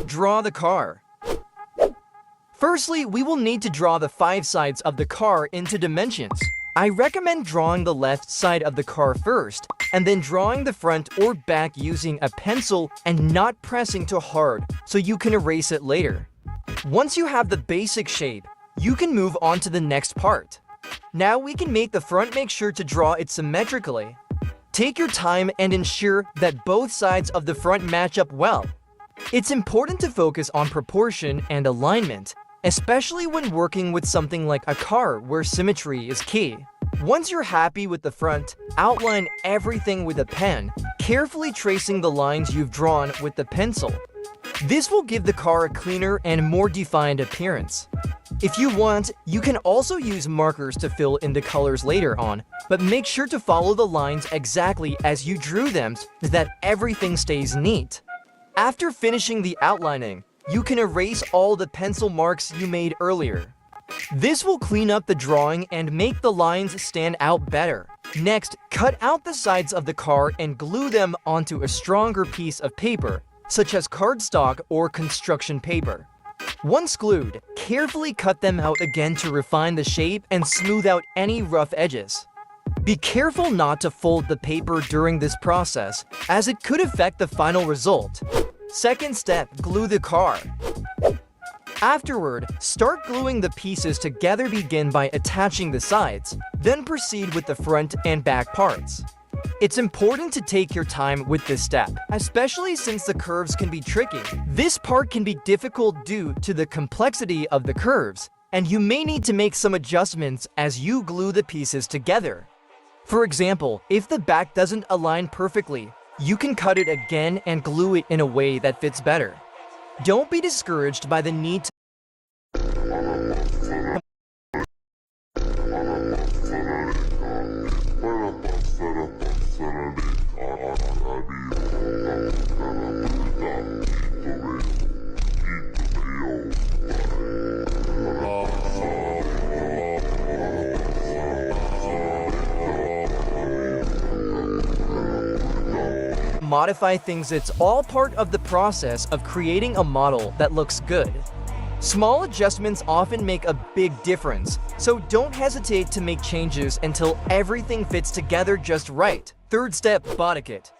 Draw the car. Firstly, we will need to draw the 5 sides of the car into dimensions. I recommend drawing the left side of the car first, and then drawing the front or back using a pencil and not pressing too hard so you can erase it later. Once you have the basic shape, you can move on to the next part. Now we can make the front. Make sure to draw it symmetrically. Take your time and ensure that both sides of the front match up well. It's important to focus on proportion and alignment, especially when working with something like a car where symmetry is key. Once you're happy with the front, outline everything with a pen, carefully tracing the lines you've drawn with the pencil. This will give the car a cleaner and more defined appearance. If you want, you can also use markers to fill in the colors later on, but make sure to follow the lines exactly as you drew them so that everything stays neat. After finishing the outlining, you can erase all the pencil marks you made earlier. This will clean up the drawing and make the lines stand out better. Next, cut out the sides of the car and glue them onto a stronger piece of paper, such as cardstock or construction paper. Once glued, carefully cut them out again to refine the shape and smooth out any rough edges. Be careful not to fold the paper during this process, as it could affect the final result. Second step, glue the car. Afterward, start gluing the pieces together. Begin by attaching the sides, then proceed with the front and back parts. It's important to take your time with this step, especially since the curves can be tricky. This part can be difficult due to the complexity of the curves, and you may need to make some adjustments as you glue the pieces together. For example, if the back doesn't align perfectly, you can cut it again and glue it in a way that fits better. Don't be discouraged by the need to modify things. It's all part of the process of creating a model that looks good. Small adjustments often make a big difference, so don't hesitate to make changes until everything fits together just right. Third step, body kit.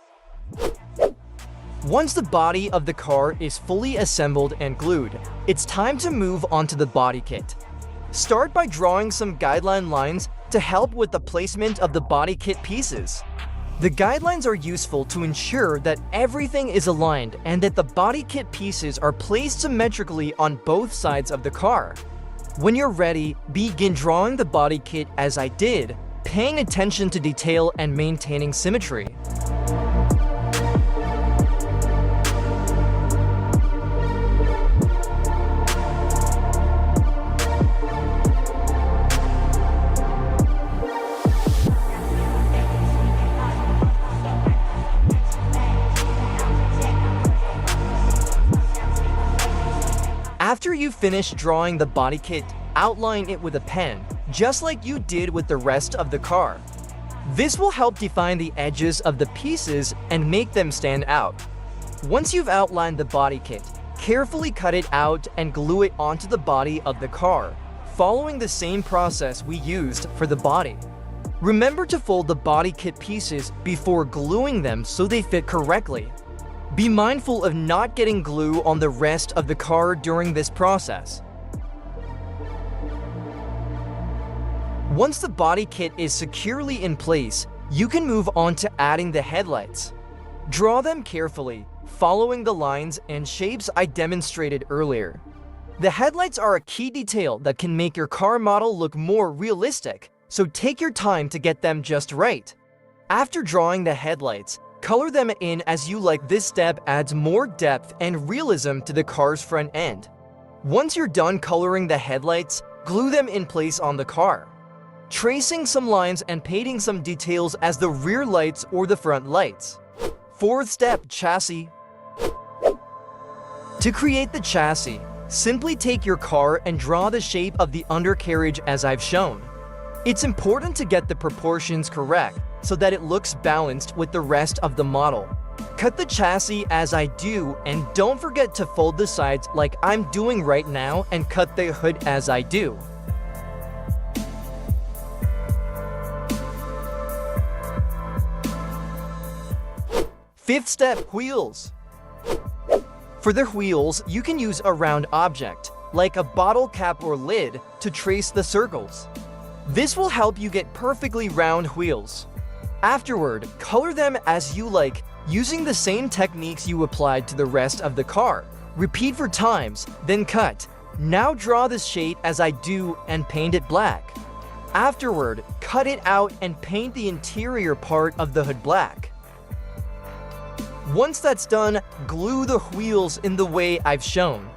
Once the body of the car is fully assembled and glued, it's time to move on to the body kit. Start by drawing some guideline lines to help with the placement of the body kit pieces. The guidelines are useful to ensure that everything is aligned and that the body kit pieces are placed symmetrically on both sides of the car. When you're ready, begin drawing the body kit as I did, paying attention to detail and maintaining symmetry. After you finish drawing the body kit, outline it with a pen, just like you did with the rest of the car. This will help define the edges of the pieces and make them stand out. Once you've outlined the body kit, carefully cut it out and glue it onto the body of the car, following the same process we used for the body. Remember to fold the body kit pieces before gluing them so they fit correctly. Be mindful of not getting glue on the rest of the car during this process. Once the body kit is securely in place, you can move on to adding the headlights. Draw them carefully, following the lines and shapes I demonstrated earlier. The headlights are a key detail that can make your car model look more realistic, so take your time to get them just right. After drawing the headlights, color them in as you like. This step adds more depth and realism to the car's front end. Once you're done coloring the headlights, glue them in place on the car, tracing some lines and painting some details as the rear lights or the front lights. Fourth step, chassis. To create the chassis, simply take your car and draw the shape of the undercarriage as I've shown. It's important to get the proportions correct so that it looks balanced with the rest of the model. Cut the chassis as I do, and don't forget to fold the sides like I'm doing right now and cut the hood as I do. Fifth step, wheels. For the wheels, you can use a round object, like a bottle cap or lid, to trace the circles. This will help you get perfectly round wheels. Afterward, color them as you like, using the same techniques you applied to the rest of the car. Repeat for times, then cut. Now draw the shade as I do and paint it black. Afterward, cut it out and paint the interior part of the hood black. Once that's done, glue the wheels in the way I've shown.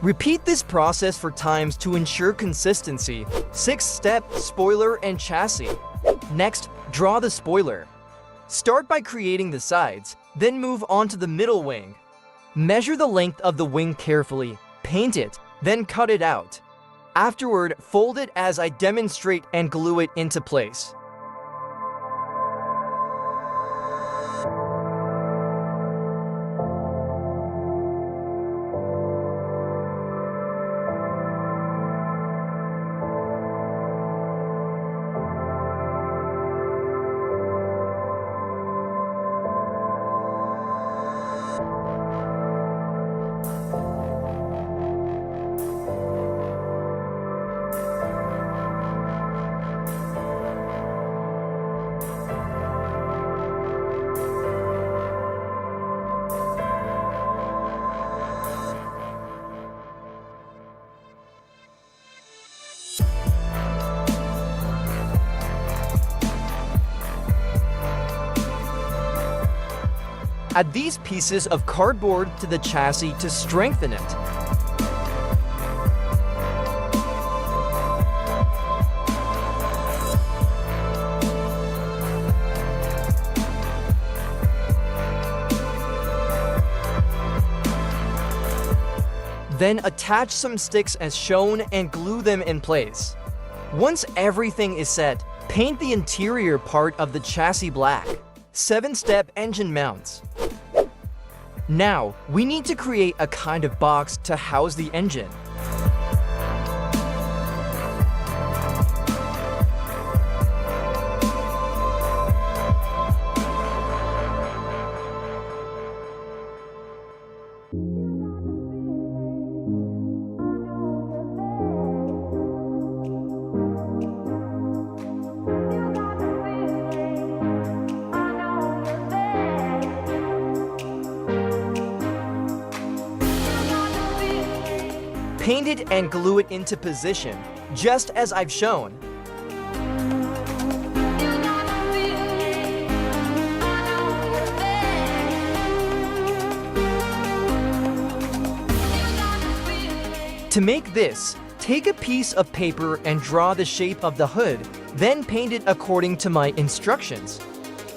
Repeat this process for times to ensure consistency. Sixth step, spoiler and chassis. Next, draw the spoiler. Start by creating the sides, then move on to the middle wing. Measure the length of the wing carefully, paint it, then cut it out. Afterward, fold it as I demonstrate and glue it into place. Add these pieces of cardboard to the chassis to strengthen it. Then attach some sticks as shown and glue them in place. Once everything is set, paint the interior part of the chassis black. 7-step engine mounts. Now, we need to create a kind of box to house the engine. Paint it and glue it into position, just as I've shown. To make this, take a piece of paper and draw the shape of the hood, then paint it according to my instructions.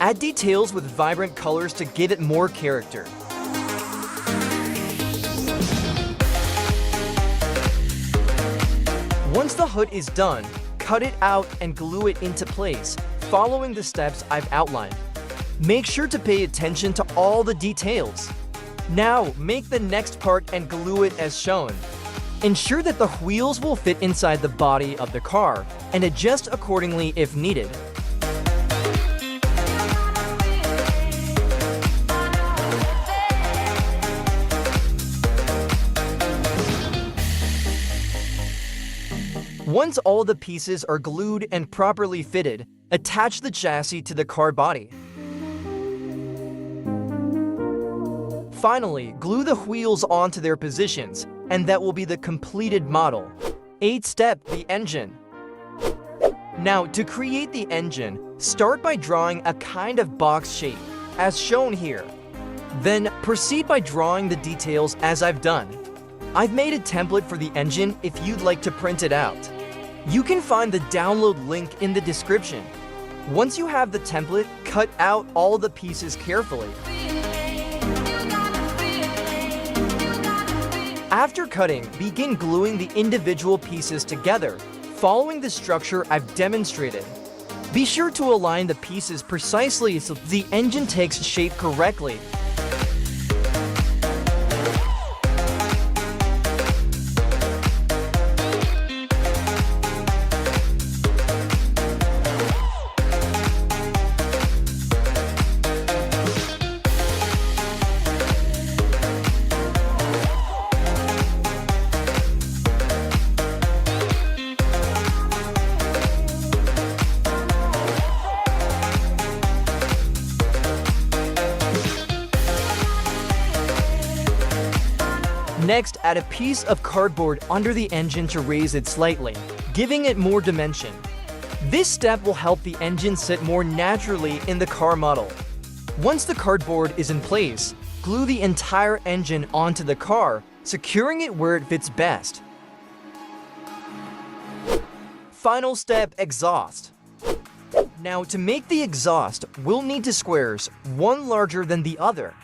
Add details with vibrant colors to give it more character. Once the hood is done, cut it out and glue it into place, following the steps I've outlined. Make sure to pay attention to all the details. Now, make the next part and glue it as shown. Ensure that the wheels will fit inside the body of the car, and adjust accordingly if needed. Once all the pieces are glued and properly fitted, attach the chassis to the car body. Finally, glue the wheels onto their positions, and that will be the completed model. 8th step, the engine. Now, to create the engine, start by drawing a kind of box shape, as shown here. Then, proceed by drawing the details as I've done. I've made a template for the engine if you'd like to print it out. You can find the download link in the description. Once you have the template, cut out all the pieces carefully. After cutting, begin gluing the individual pieces together, following the structure I've demonstrated. Be sure to align the pieces precisely so the engine takes shape correctly. Next, add a piece of cardboard under the engine to raise it slightly, giving it more dimension. This step will help the engine sit more naturally in the car model. Once the cardboard is in place, glue the entire engine onto the car, securing it where it fits best. Final step, exhaust. Now, to make the exhaust, we'll need two squares, one larger than the other.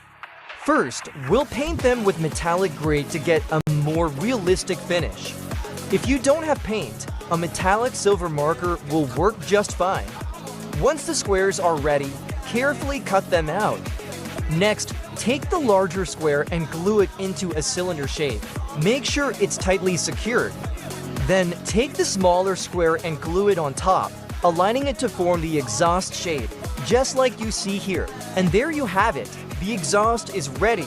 First, we'll paint them with metallic gray to get a more realistic finish. If you don't have paint, a metallic silver marker will work just fine. Once the squares are ready, carefully cut them out. Next, take the larger square and glue it into a cylinder shape. Make sure it's tightly secured. Then, take the smaller square and glue it on top, aligning it to form the exhaust shape, just like you see here. And there you have it. The exhaust is ready.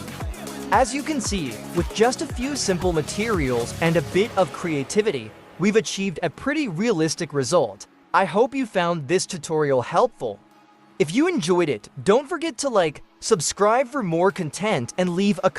As you can see, with just a few simple materials and a bit of creativity, we've achieved a pretty realistic result. I hope you found this tutorial helpful. If you enjoyed it, don't forget to like, subscribe for more content, and leave a